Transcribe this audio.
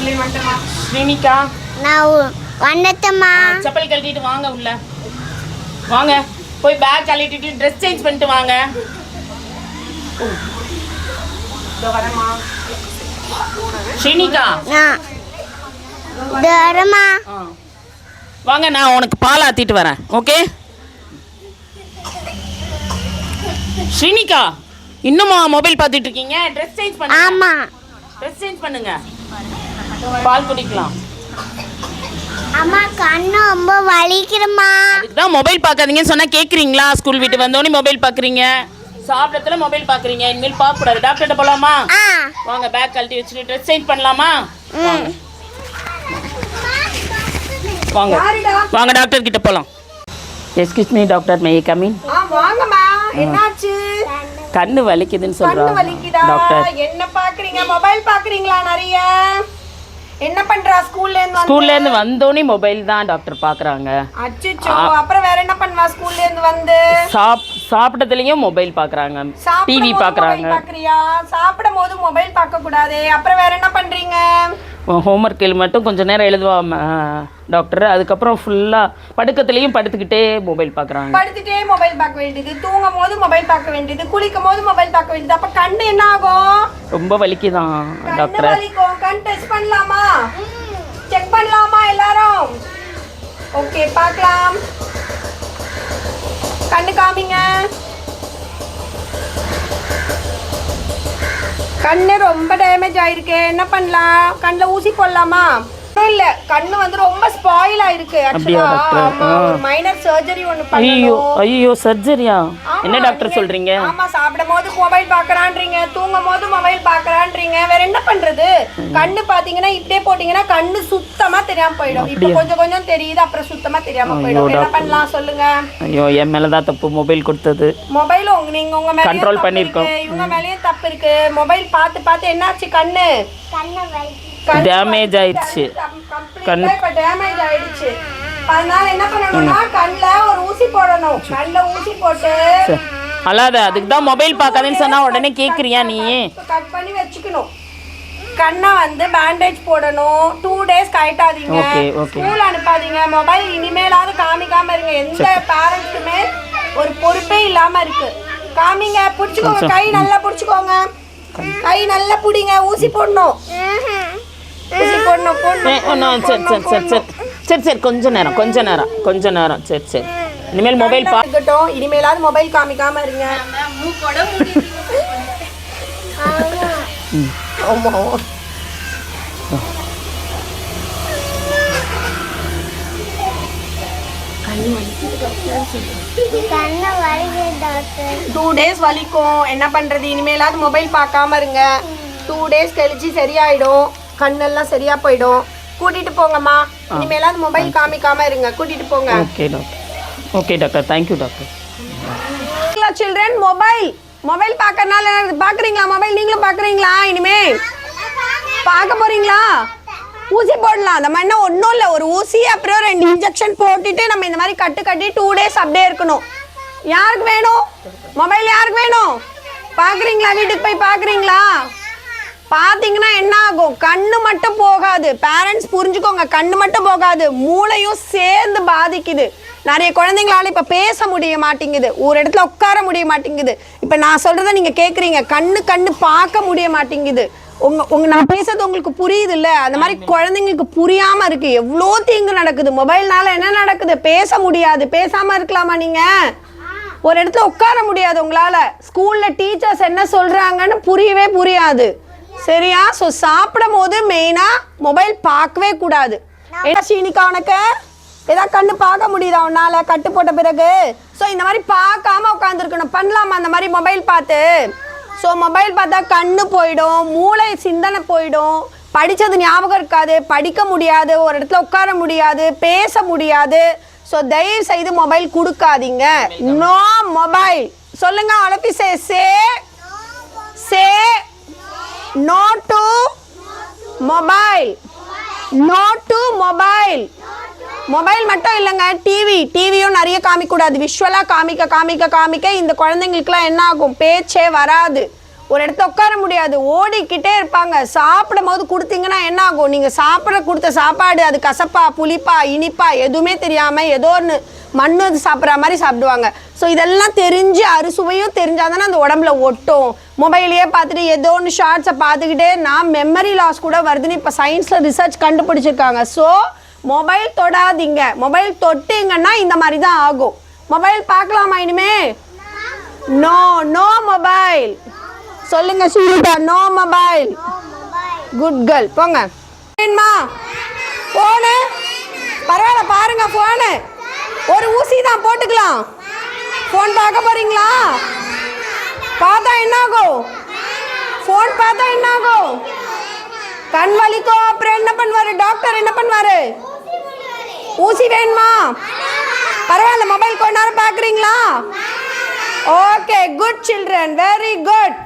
ஸ்ரீனிகா நான் வந்துட்டேம்மா. செப்பல் கழட்டிட்டு வாங்க உள்ள வாங்க. போய் பேக் கழட்டிட்டு ட்ரெஸ் சேஞ்ச் பண்ணிட்டு வாங்க. ஸ்ரீனிகா வாங்க, நான் உனக்கு பால் ஆத்திட்டு வரேன். ஓகே ஸ்ரீனிகா, இன்னுமா மொபைல் பார்த்துட்டு இருக்கீங்க? ட்ரெஸ் சேஞ்ச் பண்ணுங்க. ஆமா, ட்ரெஸ் சேஞ்ச் பண்ணுங்க, பால் குடிக்கலாம். அம்மா கண்ணு ரொம்ப வலிக்குதுமா. அதுக்கு தான் மொபைல் பார்க்காதீங்கன்னு சொன்னா கேட்குறீங்களா? ஸ்கூல் விட்டு வந்தோடனே மொபைல் பார்க்குறீங்க, சாப்பிடத்துல மொபைல் பார்க்குறீங்க. இனிமேல் பார்க்கக்கூடாது. டாக்டர்கிட்ட போகலாமா? வாங்க, பேக் கழட்டி வச்சுட்டு ட்ரெஸ் சேஞ்ச் பண்ணலாமா? வாங்க வாங்க, டாக்டர் கிட்ட போகலாம். Excuse me doctor, May I come in? வாங்கம்மா. என்னாச்சு? கண்ணு வலிக்குதுன்னு சொல்றாங்க டாக்டர். என்ன பாக்குறீங்க? மொபைல் பாக்குறீங்களா? நிறைய என்ன பண்றா? ஸ்கூல்ல இருந்து வந்தோனே மொபைல் தான் டாக்டர் பாக்குறாங்க. அச்சச்சோ, அப்புறம் வேற என்ன பண்ணுவா? ஸ்கூல்ல இருந்து வந்து சாப்பிட்டதுலயும் மொபைல் பாக்குறாங்க, டிவி பாக்குறாங்க. பாக்குறியா? சாப்பிடும்போது மொபைல் பார்க்க கூடாது. அப்புறம் வேற என்ன பண்றீங்க? ஹோம்ஒர்க் மட்டும் கொஞ்ச நேரம் எழுதுவா டாக்டர். அதுக்கப்புறம் ஃபுல்லாக படுக்கத்துலேயும் படுத்துக்கிட்டே மொபைல் பார்க்குறாங்க. படுத்துட்டே மொபைல் பார்க்க வேண்டியது, தூங்கும் போது மொபைல் பார்க்க வேண்டியது, குளிக்கும் போது மொபைல் பார்க்க வேண்டியது. அப்போ கண்ணு என்ன ஆகும்? ரொம்ப வலிக்குதான் டாக்டர். வலிக்கும். கண் டெஸ்ட் பண்ணலாமா? செக் பண்ணலாமா எல்லாரும்? ஓகே, பார்க்கலாம். கண்ணு காமிங்க. கண்ணு ரொம்ப டேமேஜ் ஆயிருக்கு. என்ன பண்ணலாம்? கண்ணில் ஊசி போடலாமா? இல்ல, கண்ணு வந்து ரொம்ப ஸ்பாயில் ஆயிருக்கு. மைனர் சர்ஜரி ஒன்னு பண்ணனும். ஐயோ, சர்ஜரியா? என்ன டாக்டர் சொல்றீங்க? ஆமா, சாப்பிடும்போது மொபைல் பார்க்கறான்றீங்க, தூங்கும்போது மொபைல் பார்க்கறான்றீங்க. வேற என்ன பண்றது? கண்ணு பாத்தீங்கன்னா இப்படியே போட்டீங்கன்னா கண்ணு சுத்தமா தெரியாம போயிடும். இப்போ கொஞ்சம் கொஞ்சம் தெரியுது, அப்புறம் சுத்தமா தெரியாம போயிடும். என்ன பண்ணலாம் சொல்லுங்க? ஐயோ, என் மேல தான் தப்பு. மொபைல் கொடுத்தது. மொபைல் நீங்க உங்க மேல கண்ட்ரோல் பண்ணிருக்கோம். இவங்க மேலயும் தப்பு இருக்கு. மொபைல் பார்த்து பார்த்து என்னாச்சு? கண்ணு டேமேஜ் ஆயிடுச்சு. கண்ணு இப்ப டேமேஜ் ஆயிடுச்சு. அதனால என்ன பண்ணணும்னா கண்ணுல ஒரு ஊசி போடணும். கண்ணுல ஊசி போட்டு அல்லாத, அதுக்கு தான் மொபைல் பார்க்காதேன்னு சொன்னா உடனே கேக்குறியா நீ? கட் பண்ணி வச்சுக்கணும். கண்ணை வந்து பேண்டேஜ் போடணும். 2 டேஸ் கழட்டாதீங்க, ஸ்கூல் அனுப்பாதீங்க. மொபைல் இனிமேலாவது காமிக்காம இருங்க. எந்த பேரண்ட்ஸுமே ஒரு பொறுப்பே இல்லாம இருக்கு. காமிங்க, புடிச்சுக்கோங்க. கை நல்லா புடிச்சுக்கோங்க. கை நல்லா புடிங்க. ஊசி போடணும். ஊசி போடணும். சரி, கொஞ்ச நேரம். சரி, இனிமேல் மொபைல் பார்க்கட்டும். இனிமேலாவது மொபைல் காமிக்காம இருங்க. டூ டேஸ் வலிக்கும். என்ன பண்றது? இனிமேலாவது மொபைல் பார்க்காம இருங்க. 2 டேஸ் கழிச்சு சரியாயிடும். கண்ணெல்லாம் சரியா போயிடும். கூட்டிட்டு போங்கம்மா. இனிமேலாவது மொபைல் காமிக்காம இருங்க. கூட்டிட்டு போங்க. Okay doctor, thank you doctor. Children, mobile பார்க்கறனால பாக்குறீங்களா? மொபைல் நீங்களும் பாக்குறீங்களா? இனிமே பார்க்க போறீங்களா? ஊசி போடலாம். அந்த மாதிரி ஒன்றும் இல்லை, ஒரு ஊசி அப்புறம் 2 இன்ஜெக்ஷன் போட்டுட்டு நம்ம இந்த மாதிரி கட்டி 2 டேஸ் அப்படியே இருக்கணும். யாருக்கு வேணும் மொபைல்? யாருக்கு வேணும்? பார்க்குறீங்களா? வீட்டுக்கு போய் பார்க்குறீங்களா? பார்த்தீங்கன்னா என்ன ஆகும்? கண்ணு மட்டும் போகாது. பேரண்ட்ஸ் புரிஞ்சுக்கோங்க, கண்ணு மட்டும் போகாது, மூளையும் சேர்ந்து பாதிக்குது. நிறைய குழந்தைங்களால இப்போ பேச முடிய மாட்டேங்குது, ஒரு இடத்துல உட்கார முடிய மாட்டேங்குது. இப்போ நான் சொல்கிறத நீங்கள் கேட்குறீங்க, கண்ணு பார்க்க முடிய மாட்டேங்குது. நான் பேசுறது உங்களுக்கு புரியுது இல்ல? அந்த மாதிரி குழந்தைங்களுக்கு புரியாம இருக்கு. எவ்வளோ தீங்கு நடக்குது மொபைல்னால. என்ன நடக்குது? பேச முடியாது. பேசாம இருக்கலாமா? நீங்க ஒரு இடத்துல உட்கார முடியாது உங்களால. ஸ்கூல்ல டீச்சர்ஸ் என்ன சொல்றாங்கன்னு புரியாது. சரியா? ஸோ சாப்பிடும் போது மெயினா மொபைல் பார்க்கவே கூடாது. என்ன சீனிக்கா, உனக்கு ஏதாவது கண்ணு பார்க்க முடியுதா உன்னால கட்டு போட்ட பிறகு? ஸோ இந்த மாதிரி பார்க்காம உட்காந்துருக்கணும். பண்ணலாமா அந்த மாதிரி மொபைல் பார்த்து? ஸோ மொபைல் பார்த்தா கண்ணு போயிடும், மூளை சிந்தனை போயிடும், படித்தது ஞாபகம் இருக்காது, படிக்க முடியாது, ஒரு இடத்துல உட்கார முடியாது, பேச முடியாது. ஸோ தயவு செய்து மொபைல் கொடுக்காதீங்க. No mobile. சொல்லுங்க, அழப்பி say no to mobile. No to mobile. Mobile மட்டும் இல்லைங்க, டிவியும் நிறைய காமிக்கக்கூடாது. விஷுவலாக காமிக்க இந்த குழந்தைங்களுக்குலாம் என்ன ஆகும்? பேச்சே வராது. ஒரு இடத்துல உட்கார முடியாது, ஓடிக்கிட்டே இருப்பாங்க. சாப்பிடும் போது கொடுத்தீங்கன்னா என்ன ஆகும்? நீங்கள் கொடுத்த சாப்பாடு அது கசப்பா புளிப்பா இனிப்பா எதுவுமே தெரியாமல் ஏதோ ஒன்று மண்ணு சாப்பிட்ற மாதிரி சாப்பிடுவாங்க. ஸோ இதெல்லாம் தெரிஞ்சு அறுசுவையும் தெரிஞ்சால் தானே அந்த உடம்புல ஒட்டும். மொபைலையே பார்த்துட்டு ஏதோ ஒன்று ஷார்ட்ஸை பார்த்துக்கிட்டே மெமரி லாஸ் கூட வருதுன்னு இப்போ சயின்ஸில் ரிசர்ச் கண்டுபிடிச்சிருக்காங்க. ஸோ மொபைல் தொடாதீங்க. மொபைல் தொட்டிங்கன்னா இந்த மாதிரி தான் ஆகும். மொபைல் பார்க்கலாமா இனிமே? No no mobile. சொல்லுங்க ஸ்வீட்டா, நோ மொபைல். Good girl. போங்க. வேணுமா ஃபோனு? பரவாயில்ல பாருங்க ஃபோனு. ஒரு ஊசி தான் போட்டுக்கலாம். ஃபோன் பார்க்க போறீங்களா? பார்த்தா என்ன ஆகும்? ஃபோன் பார்த்தா என்ன ஆகும்? கண் வலிக்கும். அப்புறம் என்ன பண்ணுவாரு டாக்டர்? என்ன பண்ணுவாரு? ஊசி வேணுமா? பரவாயில்ல மொபைல் கொஞ்ச நேரம் பார்க்குறீங்களா? Okay, good children, very good.